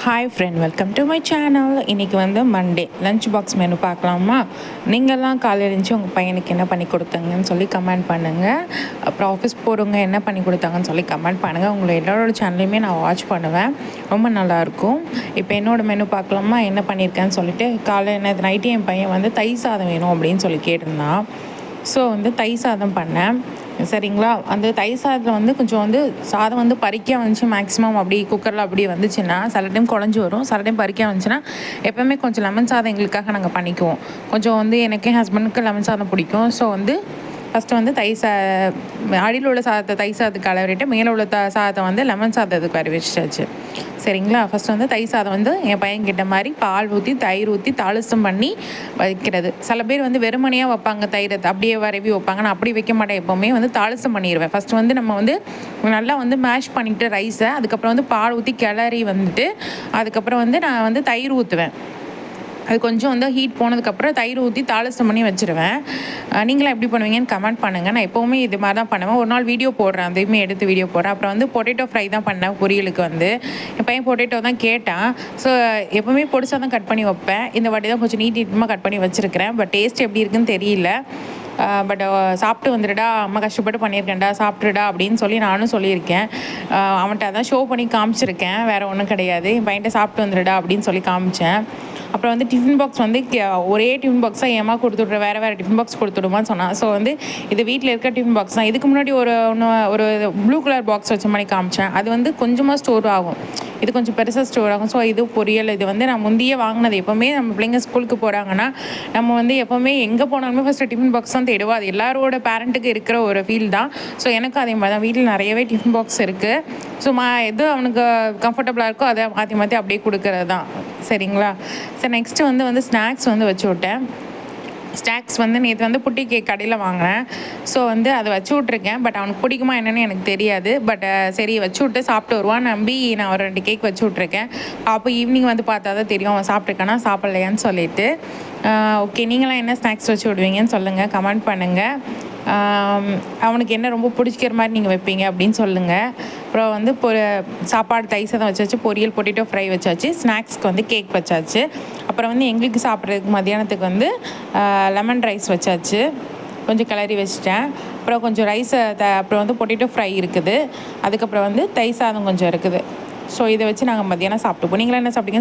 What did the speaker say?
Hi friend, welcome to my channel. இன்றைக்கி வந்து Monday lunch box menu பார்க்கலாமா? நீங்கள்லாம் காலையில் எழுந்துச்சி உங்கள் பையனுக்கு என்ன பண்ணி கொடுத்தாங்கன்னு சொல்லி கமெண்ட் பண்ணுங்கள். அப்புறம் ஆஃபீஸ் போகிறவங்க என்ன பண்ணி கொடுத்தாங்கன்னு சொல்லி கமெண்ட் பண்ணுங்கள். உங்களை எல்லாரோட சேனலையுமே நான் வாட்ச் பண்ணுவேன், ரொம்ப நல்லாயிருக்கும். இப்போ என்னோடய மெனு பார்க்கலாமா, என்ன பண்ணியிருக்கேன்னு சொல்லிட்டு. காலையில் நேற்று நைட்டு என் பையன் வந்து தயிர் சாதம் வேணும் அப்படின்னு சொல்லி கேட்டிருந்தான். ஸோ வந்து தயிர் சாதம் பண்ணேன். சரிங்களா, அந்த தயிர் சாதத்தில் வந்து கொஞ்சம் வந்து சாதம் வந்து பறிக்க வந்துச்சு. மேக்ஸிமம் அப்படி குக்கரில் அப்படி வந்துச்சுன்னா சில டைம் குழஞ்சி வரும், சில டைம் பறிக்க வந்துச்சுன்னா எப்போவுமே கொஞ்சம் லெமன் சாதம் எங்களுக்காக நாங்கள் பண்ணிக்குவோம். கொஞ்சம் வந்து எனக்கு என் ஹஸ்பண்டுக்கு லெமன் சாதம் பிடிக்கும். ஸோ வந்து ஃபஸ்ட்டு வந்து அடியில் உள்ள சாதத்தை தயிர் சாதத்துக்கு கலரிட்டு மேலே உள்ள சாதத்தை வந்து லெமன் சாதத்துக்கு வர வச்சாச்சு. சரிங்களா, ஃபஸ்ட்டு வந்து தயிர் சாதம் வந்து என் பையன்கிட்ட மாதிரி பால் ஊற்றி தயிர் ஊற்றி தாளிசம் பண்ணி வைக்கிறது. சில பேர் வந்து வெறுமனையாக வைப்பாங்க, தயிரை அப்படியே வரவி வைப்பாங்க. நான் அப்படி வைக்க மாட்டேன், எப்போவுமே வந்து தாளிசம் பண்ணிடுவேன். ஃபஸ்ட்டு வந்து நம்ம வந்து நல்லா வந்து மேஷ் பண்ணிவிட்டு ரைஸை, அதுக்கப்புறம் வந்து பால் ஊற்றி கிளறி வந்துட்டு அதுக்கப்புறம் வந்து நான் வந்து தயிர் ஊற்றுவேன். அது கொஞ்சம் வந்து ஹீட் போனதுக்கப்புறம் தயிர் ஊற்றி தாளிசம் பண்ணி வச்சுருவேன். நீங்களாம் எப்படி பண்ணுவீங்கன்னு கமெண்ட் பண்ணுங்கள். நான் எப்போவுமே இது மாதிரி தான் பண்ணுவேன். ஒரு நாள் வீடியோ போடுறேன், அதையுமே எடுத்து வீடியோ போடுறேன். அப்புறம் வந்து பொட்டேட்டோ ஃப்ரை தான் பண்ணேன் பொரியலுக்கு. வந்து என் பையன் பொட்டேட்டோ தான் கேட்டான். ஸோ எப்போவுமே பொடிச்சா தான் கட் பண்ணி வைப்பேன். இந்த வாட்டி தான் கொஞ்சம் நீட்டமாக கட் பண்ணி வச்சுருக்கிறேன். பட் டேஸ்ட் எப்படி இருக்குன்னு தெரியல. பட் சாப்பிட்டு வந்துடுடா, அம்மா கஷ்டப்பட்டு பண்ணியிருக்கேன்டா, சாப்பிட்ருடா அப்படின்னு சொல்லி நானும் சொல்லியிருக்கேன். அவன்கிட்ட அதான் ஷோ பண்ணி காமிச்சிருக்கேன், வேறு ஒன்றும் கிடையாது. என் பையன்கிட்ட சாப்பிட்டு வந்துடுடா அப்படின்னு சொல்லி காமிச்சேன். அப்புறம் வந்து டிஃபன் பாக்ஸ் வந்து ஒரே டிஃபன் பாக்ஸாக ஏமா கொடுத்துட்றேன், வேறு டிஃபன் பாக்ஸ் கொடுத்துடுமான்னு சொன்னான். ஸோ வந்து இது வீட்டில் இருக்க டிஃபன் பாக்ஸ் தான். இதுக்கு முன்னாடி ஒரு ப்ளூ கலர் பாக்ஸ் வச்ச மாதிரி காமிச்சேன். அது வந்து கொஞ்சமாக ஸ்டோர் ஆகும், இது கொஞ்சம் பெருசாக ஸ்டோர் ஆகும். ஸோ இது பொரியல், இது வந்து நான் முந்தையே வாங்கினது. எப்போவுமே நம்ம பிள்ளைங்க ஸ்கூலுக்கு போகிறாங்கன்னா நம்ம வந்து எப்போவுமே எங்கே போனாலுமே ஃபஸ்ட்டு டிஃபன் பாக்ஸ் தான் தேடுவோம். அது எல்லாரோட பேரண்ட்டுக்கு இருக்கிற ஒரு ஃபீல் தான். ஸோ எனக்கு அதே மாதிரி தான், வீட்டில் நிறையவே டிஃபன் பாக்ஸ் இருக்குது. ஸோ எது அவனுக்கு கம்ஃபர்டபுளாக இருக்கோ அதை மாற்றி மாற்றி அப்படியே கொடுக்கறது தான். சரிங்களா, சரி நெக்ஸ்ட்டு வந்து ஸ்நாக்ஸ் வந்து வச்சு விட்டேன். ஸ்நாக்ஸ் வந்து நேற்று வந்து புட்டி கேக் கடையில் வாங்கினேன். ஸோ வந்து அதை வச்சு விட்ருக்கேன். பட் அவனுக்கு பிடிக்குமா என்னென்னு எனக்கு தெரியாது. பட் சரி வச்சு விட்டு சாப்பிட்டு வருவான் நம்பி நான் ஒரு 2 கேக் வச்சு விட்ருக்கேன். அப்போ ஈவினிங் வந்து பார்த்தா தான் தெரியும் அவன் சாப்பிட்ருக்கானா சாப்பிட்லையான்னு சொல்லிட்டு. ஓகே, நீங்களாம் என்ன ஸ்நாக்ஸ் வச்சு விடுவீங்கன்னு சொல்லுங்கள், கமெண்ட் பண்ணுங்கள். அவனுக்கு என்ன ரொம்ப பிடிச்சிக்கிற மாதிரி நீங்கள் வைப்பீங்க அப்படின்னு சொல்லுங்கள். அப்புறம் வந்து சாப்பாடு தயிர் சாதம் வச்சாச்சு, பொரியல் பொட்டேட்டோ ஃப்ரை வச்சாச்சு, ஸ்நாக்ஸ்க்கு வந்து கேக் வச்சாச்சு. அப்புறம் வந்து எங்களுக்கு சாப்பிட்றதுக்கு மத்தியானத்துக்கு வந்து லெமன் ரைஸ் வச்சாச்சு, கொஞ்சம் கிளறி வச்சுட்டேன். அப்புறம் கொஞ்சம் ரைஸை அப்புறம் வந்து பொட்டேட்டோ ஃப்ரை இருக்குது. அதுக்கப்புறம் வந்து தயிர் சாதம் கொஞ்சம் இருக்குது. ஸோ இதை வச்சு நாங்கள் மத்தியானம் சாப்பிட்டுப்போம். நீங்களாம் என்ன சாப்பிட்டீங்க?